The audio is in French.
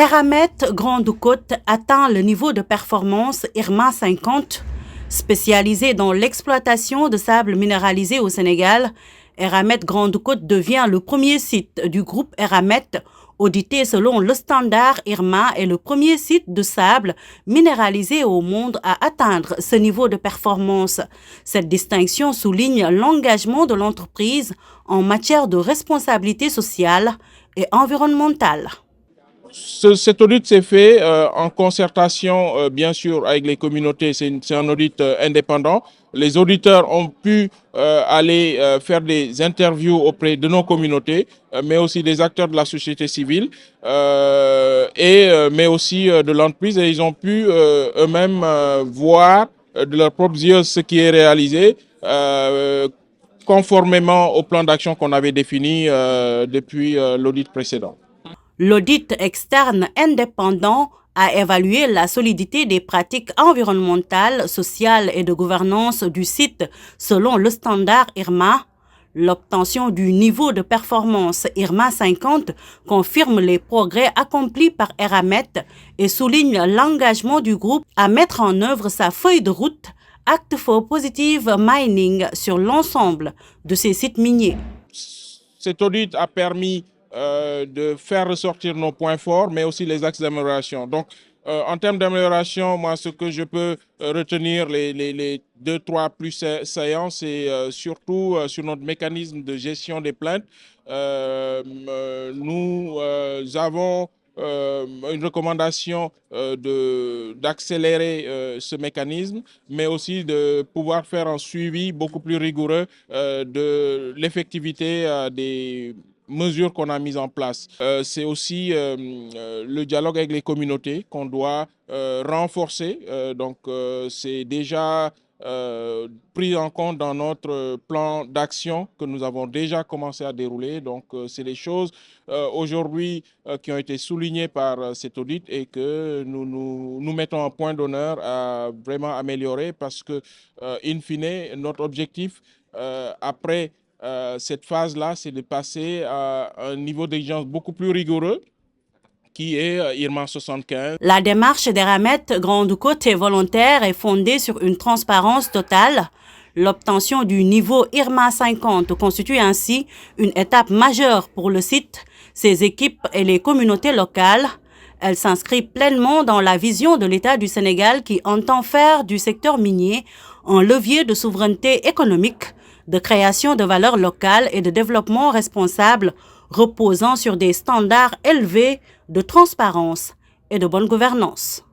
Eramet Grande Côte atteint le niveau de performance IRMA 50. Spécialisé dans l'exploitation de sable minéralisé au Sénégal, Eramet Grande Côte devient le premier site du groupe Eramet audité selon le standard IRMA et le premier site de sable minéralisé au monde à atteindre ce niveau de performance. Cette distinction souligne l'engagement de l'entreprise en matière de responsabilité sociale et environnementale. Cet audit s'est fait en concertation, bien sûr, avec les communautés. C'est un audit indépendant. Les auditeurs ont pu aller faire des interviews auprès de nos communautés, mais aussi des acteurs de la société civile, mais aussi de l'entreprise. Et ils ont pu eux-mêmes voir de leurs propres yeux ce qui est réalisé, conformément au plan d'action qu'on avait défini depuis l'audit précédent. L'audit externe indépendant a évalué la solidité des pratiques environnementales, sociales et de gouvernance du site selon le standard IRMA. L'obtention du niveau de performance IRMA 50 confirme les progrès accomplis par Eramet et souligne l'engagement du groupe à mettre en œuvre sa feuille de route Act for Positive Mining sur l'ensemble de ses sites miniers. Cet audit a permis de faire ressortir nos points forts, mais aussi les axes d'amélioration. Donc, en termes d'amélioration, moi, ce que je peux retenir, les 2-3 plus saillants, c'est surtout sur notre mécanisme de gestion des plaintes. Nous avons une recommandation d'accélérer ce mécanisme, mais aussi de pouvoir faire un suivi beaucoup plus rigoureux de l'effectivité des mesures qu'on a mises en place. C'est aussi le dialogue avec les communautés qu'on doit renforcer. C'est déjà pris en compte dans notre plan d'action que nous avons déjà commencé à dérouler. Donc, c'est des choses aujourd'hui qui ont été soulignées par cet audit et que nous mettons un point d'honneur à vraiment améliorer parce que, in fine, notre objectif après cette phase-là, c'est de passer à un niveau d'exigence beaucoup plus rigoureux qui est IRMA 75. La démarche d'Eramet Grande Côte est volontaire et fondée sur une transparence totale. L'obtention du niveau IRMA 50 constitue ainsi une étape majeure pour le site, ses équipes et les communautés locales. Elle s'inscrit pleinement dans la vision de l'État du Sénégal qui entend faire du secteur minier un levier de souveraineté économique, de création de valeur locale et de développement responsable reposant sur des standards élevés de transparence et de bonne gouvernance.